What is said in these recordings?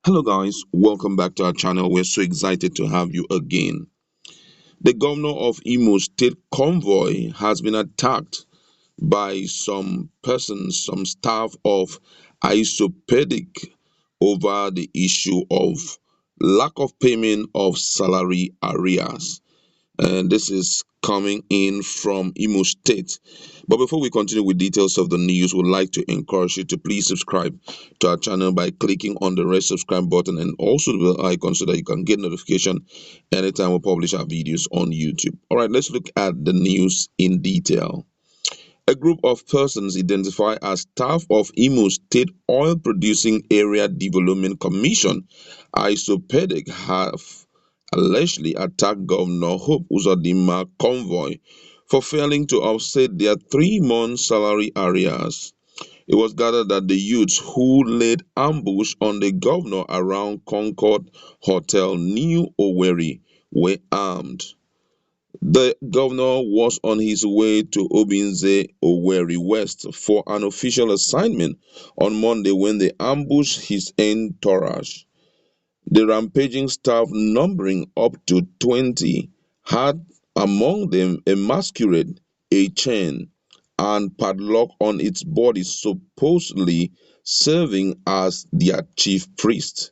Hello guys, welcome back to our channel. We're so excited to have you again. The governor of Imo State Convoy has been attacked by some persons, some staff of ISOPADEC over the issue of lack of payment of salary arrears. And this is coming in from Imo State. But before we continue with details of the news, we'd like to encourage you to please subscribe to our channel by clicking on the red subscribe button and also the bell icon so that you can get notification anytime we publish our videos on YouTube. All right, let's look at the news in detail. A group of persons identified as staff of Imo State Oil Producing Area Development Commission, ISOPADEC, have allegedly attacked Governor Hope Uzodinma Convoy for failing to offset their 3 month salary arrears. It was gathered that the youths who laid ambush on the governor around Concord Hotel, New Owerri, were armed. The governor was on his way to Obinze, Owerri West for an official assignment on Monday when they ambushed his entourage. The rampaging staff, numbering up to 20, had among them a masquerade, a chain, and padlock on its body, supposedly serving as their chief priest.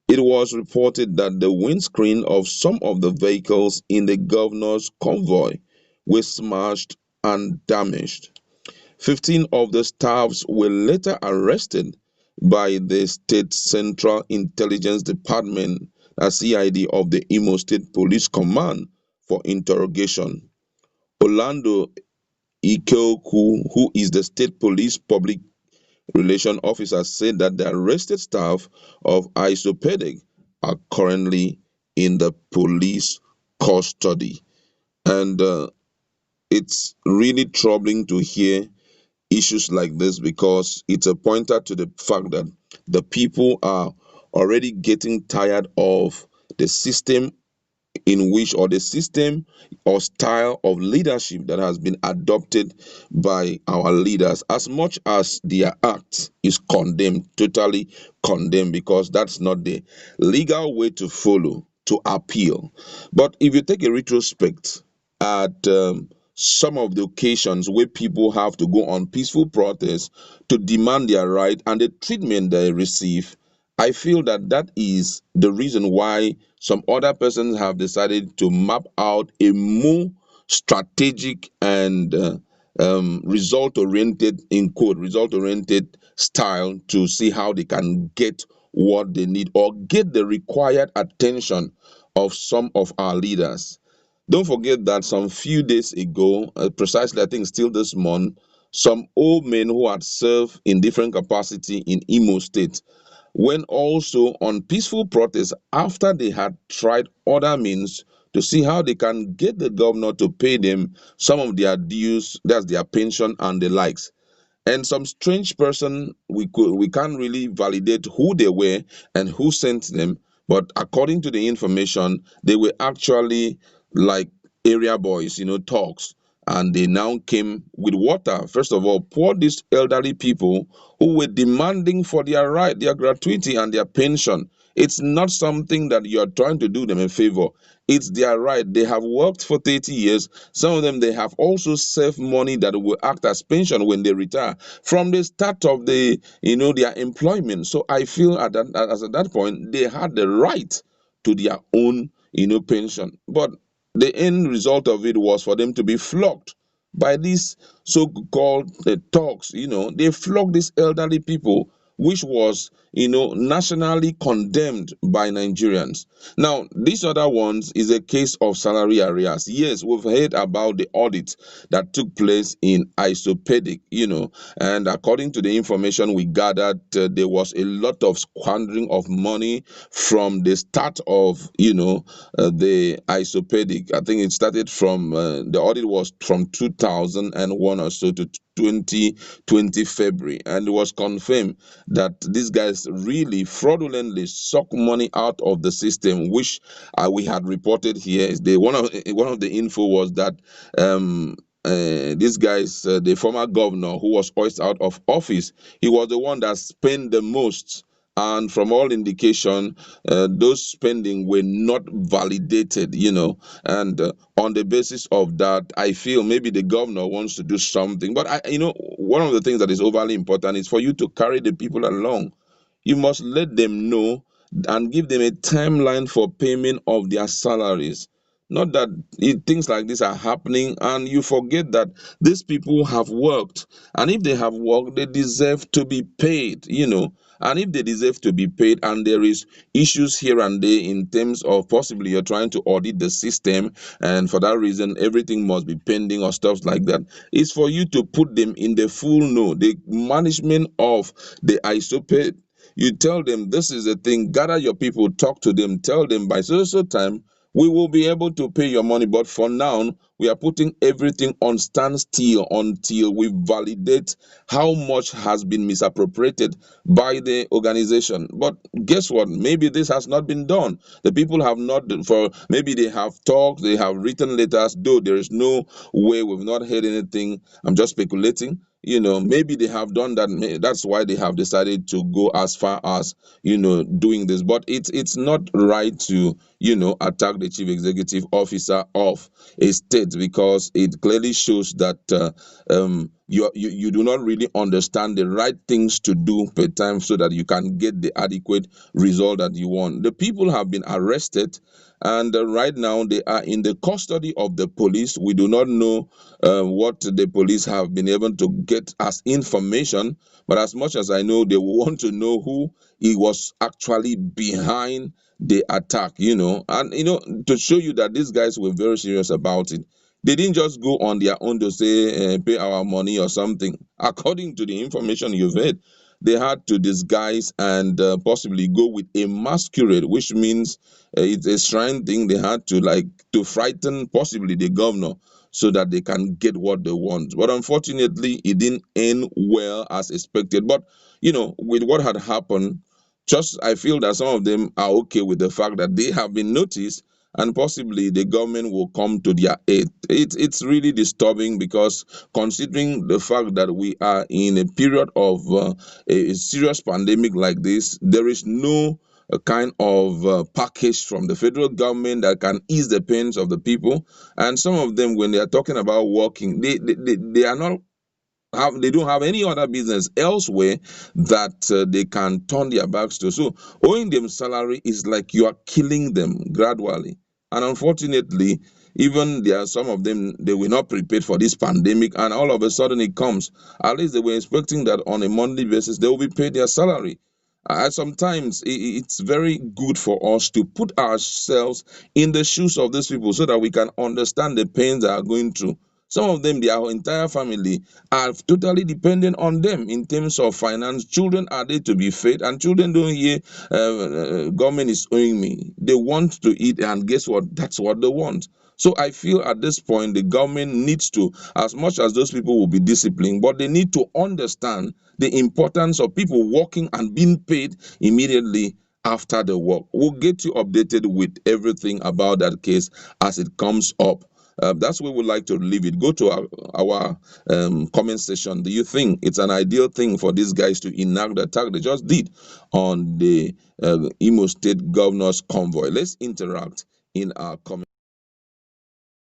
It was reported that the windscreen of some of the vehicles in the governor's convoy were smashed and damaged. 15 of the staffs were later arrested by the State Central Intelligence Department, a CID of the Imo State Police Command, for interrogation. Orlando Ikeoku, who is the State Police Public Relation Officer, said that the arrested staff of ISOPADEC are currently in the police custody. And it's really troubling to hear issues like this because it's a pointer to the fact that the people are already getting tired of the system in which, or the system or style of leadership that has been adopted by our leaders, as much as their act is condemned, totally condemned, because that's not the legal way to follow, to appeal. But if you take a retrospect at some of the occasions where people have to go on peaceful protests to demand their right and the treatment they receive, I feel that that is the reason why some other persons have decided to map out a more strategic and result oriented, in quote, result oriented style to see how they can get what they need or get the required attention of some of our leaders. Don't forget that some few days ago, precisely I think still this month, some old men who had served in different capacity in Imo State went also on peaceful protest after they had tried other means to see how they can get the governor to pay them some of their dues, that's their pension and the likes. And some strange person, we can't really validate who they were and who sent them, but according to the information, they were actually like area boys, talks. And they now came with water. First of all, pour these elderly people who were demanding for their right, their gratuity, and their pension. It's not something that you are trying to do them a favor. It's their right. They have worked for 30 years. Some of them, they have also saved money that will act as pension when they retire from the start of their employment. So I feel as at that point, they had the right to their own, pension. But the end result of it was for them to be flogged by these so-called talks. They flogged these elderly people, which was nationally condemned by Nigerians. Now these other ones is a case of salary arrears. Yes, we've heard about the audit that took place in ISOPADEC, and according to the information we gathered, there was a lot of squandering of money from the start of the ISOPADEC. I think it started from the audit was from 2001 or so to 2020 February, and it was confirmed that these guys really fraudulently suck money out of the system, which we had reported here. Is the one of the info was that these guys, the former governor who was hoisted out of office, he was the one that spent the most and from all indication, those spending were not validated, and on the basis of that, I feel maybe the governor wants to do something. But one of the things that is overly important is for you to carry the people along. You must let them know and give them a timeline for payment of their salaries. Not that things like this are happening and you forget that these people have worked. And if they have worked, they deserve to be paid. And if they deserve to be paid and there is issues here and there in terms of possibly you're trying to audit the system, and for that reason everything must be pending or stuff like that, it's for you to put them in the full know. The management of the ISOPADEC, you tell them this is the thing, gather your people, talk to them, tell them by so time we will be able to pay your money. But for now, we are putting everything on standstill until we validate how much has been misappropriated by the organization. But guess what? Maybe this has not been done. The people have not, for maybe they have talked, they have written letters, though there is no way, we've not heard anything. I'm just speculating. Maybe they have done that. That's why they have decided to go as far as doing this. But it's not right to attack the chief executive officer of a state, because it clearly shows that you do not really understand the right things to do per time so that you can get the adequate result that you want. The people have been arrested, and right now they are in the custody of the police. We do not know what the police have been able to get as information, but as much as I know, they want to know who he was actually behind the attack, and to show you that these guys were very serious about it. They didn't just go on their own to say pay our money or something. According to the information you've heard, they had to disguise and possibly go with a masquerade, which means it's a shrine thing. They had to to frighten possibly the governor so that they can get what they want. But unfortunately, it didn't end well as expected. But with what had happened, just I feel that some of them are okay with the fact that they have been noticed and possibly the government will come to their aid. It's really disturbing, because considering the fact that we are in a period of a serious pandemic like this, there is no kind of package from the federal government that can ease the pains of the people. And some of them, when they are talking about working, they are not they don't have any other business elsewhere that they can turn their backs to. So owing them salary is like you are killing them gradually. And unfortunately, even there are some of them, they were not prepared for this pandemic, and all of a sudden it comes. At least they were expecting that on a monthly basis they will be paid their salary. Sometimes it's very good for us to put ourselves in the shoes of these people so that we can understand the pains they are going through. Some of them, their entire family are totally dependent on them in terms of finance. Children are there to be fed, and children don't hear government is owing me. They want to eat, and guess what? That's what they want. So I feel at this point the government needs to, as much as those people will be disciplined, but they need to understand the importance of people working and being paid immediately after the work. We'll get you updated with everything about that case as it comes up. That's where we like to leave it. Go to our comment section. Do you think it's an ideal thing for these guys to enact the attack they just did on the Imo State Governor's convoy? Let's interact in our comment.